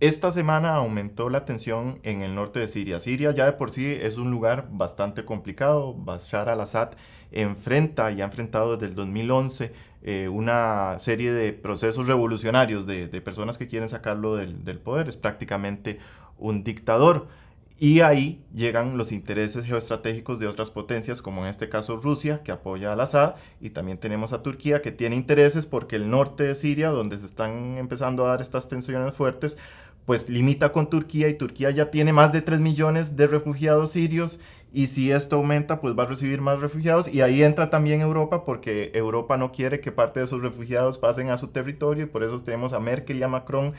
Esta semana aumentó la tensión en el norte de Siria. Siria ya de por sí es un lugar bastante complicado. Bashar al-Assad enfrenta y ha enfrentado desde el 2011 una serie de procesos revolucionarios de personas que quieren sacarlo del poder. Es prácticamente un dictador. Y ahí llegan los intereses geoestratégicos de otras potencias, como en este caso Rusia, que apoya al Assad, y también tenemos a Turquía, que tiene intereses porque el norte de Siria, donde se están empezando a dar estas tensiones fuertes, pues limita con Turquía, y Turquía ya tiene más de 3 millones de refugiados sirios, y si esto aumenta, pues va a recibir más refugiados, y ahí entra también Europa, porque Europa no quiere que parte de sus refugiados pasen a su territorio, y por eso tenemos a Merkel y a Macron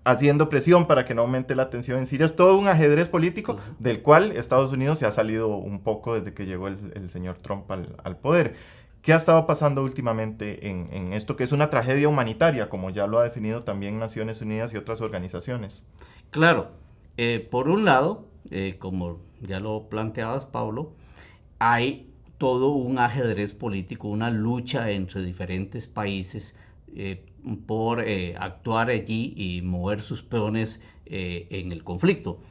haciendo presión para que no aumente la tensión en Siria. Es todo un ajedrez político Ujú. del cual Estados Unidos se ha salido un poco desde que llegó el señor Trump al poder. ¿Qué ha estado pasando últimamente en esto que es una tragedia humanitaria, como ya lo ha definido también Naciones Unidas y otras organizaciones? Claro, por un lado, como ya lo planteabas, Pablo, hay todo un ajedrez político, una lucha entre diferentes países por actuar allí y mover sus peones en el conflicto.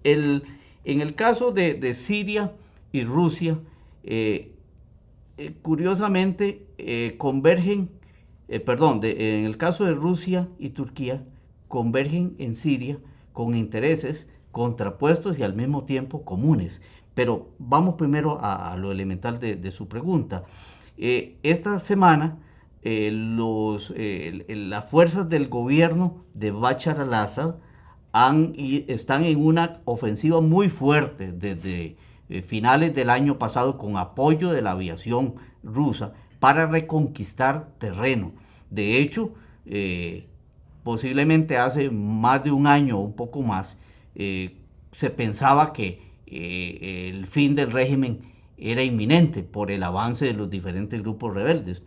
El, en el caso de Siria y Rusia, eh, curiosamente convergen, en el caso de Rusia y Turquía, convergen en Siria con intereses contrapuestos y al mismo tiempo comunes. Pero vamos primero a lo elemental de su pregunta. Esta semana las fuerzas del gobierno de Bashar al-Assad están en una ofensiva muy fuerte desde finales del año pasado con apoyo de la aviación rusa para reconquistar terreno. De hecho, posiblemente hace más de un año o un poco más, se pensaba que el fin del régimen era inminente por el avance de los diferentes grupos rebeldes.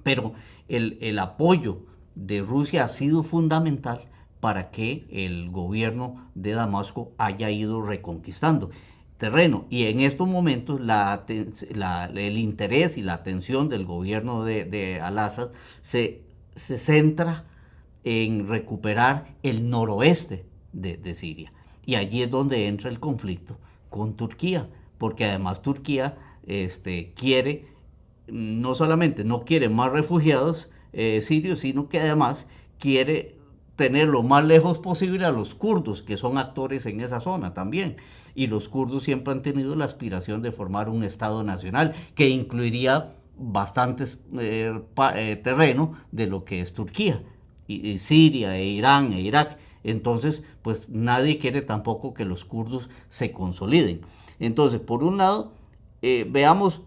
Pero el apoyo de Rusia ha sido fundamental para que el gobierno de Damasco haya ido reconquistando terreno. Y en estos momentos el interés y la atención del gobierno de Al-Assad se centra en recuperar el noroeste de Siria. Y allí es donde entra el conflicto con Turquía, porque además Turquía quiere, no solamente no quiere más refugiados sirios, sino que además quiere tener lo más lejos posible a los kurdos, que son actores en esa zona también. Y los kurdos siempre han tenido la aspiración de formar un Estado nacional que incluiría bastantes terreno de lo que es Turquía, y Siria, e Irán, e Irak. Entonces, pues nadie quiere tampoco que los kurdos se consoliden. Entonces, por un lado, veamos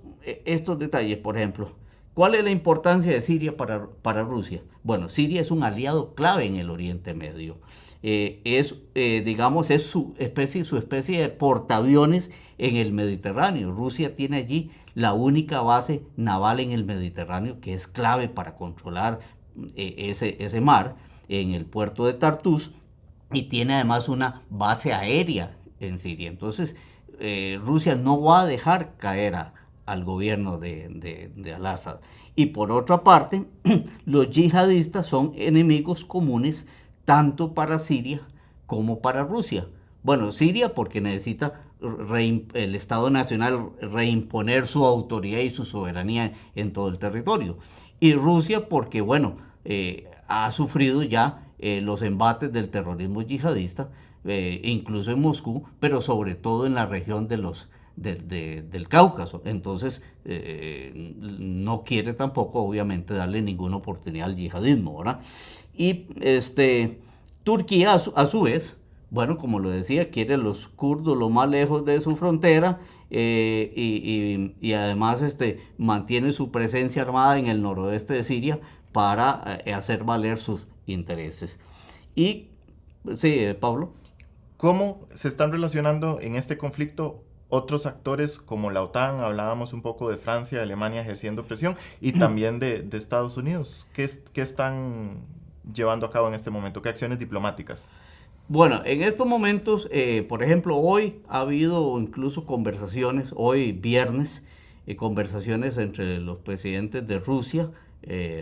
estos detalles, por ejemplo. ¿Cuál es la importancia de Siria para Rusia? Bueno, Siria es un aliado clave en el Oriente Medio. Digamos, es su especie de portaaviones en el Mediterráneo. Rusia tiene allí la única base naval en el Mediterráneo que es clave para controlar ese mar en el puerto de Tartus, y tiene además una base aérea en Siria. Entonces, Rusia no va a dejar caer al gobierno de Al-Assad. Y por otra parte, los yihadistas son enemigos comunes tanto para Siria como para Rusia. Bueno, Siria porque necesita el Estado Nacional reimponer su autoridad y su soberanía en todo el territorio. Y Rusia porque, bueno, ha sufrido ya los embates del terrorismo yihadista, incluso en Moscú, pero sobre todo en la región del Cáucaso. Entonces, no quiere tampoco, obviamente, darle ninguna oportunidad al yihadismo, ¿verdad? Y Turquía, a su vez, bueno, como lo decía, quiere a los kurdos lo más lejos de su frontera, y además mantiene su presencia armada en el noroeste de Siria para hacer valer sus intereses. Y, sí, Pablo. ¿Cómo se están relacionando en este conflicto otros actores como la OTAN? Hablábamos un poco de Francia, de Alemania ejerciendo presión, y también de Estados Unidos. ¿Qué están llevando a cabo en este momento? ¿Qué acciones diplomáticas? Bueno, en estos momentos, por ejemplo, hoy ha habido incluso conversaciones, hoy viernes, conversaciones entre los presidentes de Rusia,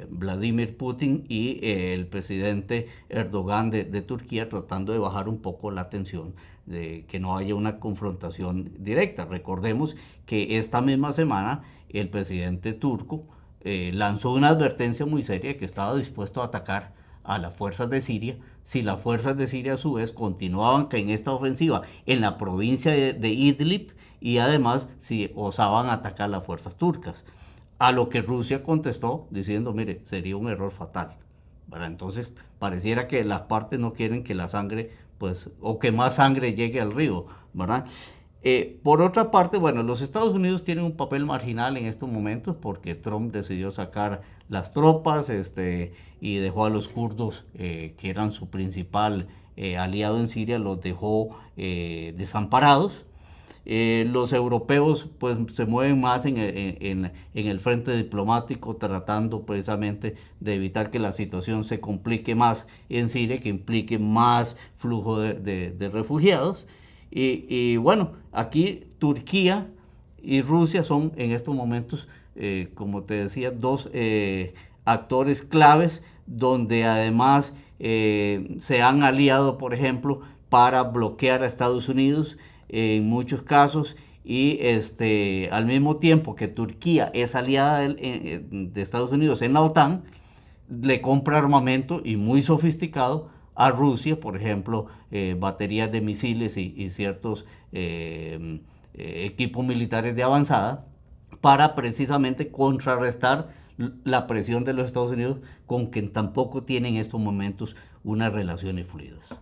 Vladimir Putin y el presidente Erdogan de Turquía, tratando de bajar un poco la tensión, de que no haya una confrontación directa. Recordemos que esta misma semana el presidente turco lanzó una advertencia muy seria de que estaba dispuesto a atacar a las fuerzas de Siria si las fuerzas de Siria a su vez continuaban en esta ofensiva en la provincia de Idlib, y además si osaban atacar las fuerzas turcas. A lo que Rusia contestó diciendo, mire, sería un error fatal. ¿Verdad? Entonces pareciera que las partes no quieren que la sangre, pues, o que más sangre llegue al río, ¿verdad? Por otra parte, bueno, los Estados Unidos tienen un papel marginal en estos momentos porque Trump decidió sacar las tropas, y dejó a los kurdos, que eran su principal aliado en Siria, los dejó desamparados. Los europeos pues se mueven más en el frente diplomático, tratando precisamente de evitar que la situación se complique más en Siria, que implique más flujo de refugiados. Y bueno, aquí Turquía y Rusia son en estos momentos, como te decía, dos actores claves, donde además se han aliado, por ejemplo, para bloquear a Estados Unidos en muchos casos, y al mismo tiempo que Turquía es aliada de Estados Unidos en la OTAN, le compra armamento y muy sofisticado a Rusia, por ejemplo, baterías de misiles y ciertos equipos militares de avanzada, para precisamente contrarrestar la presión de los Estados Unidos, con quien tampoco tienen en estos momentos unas relaciones fluidas.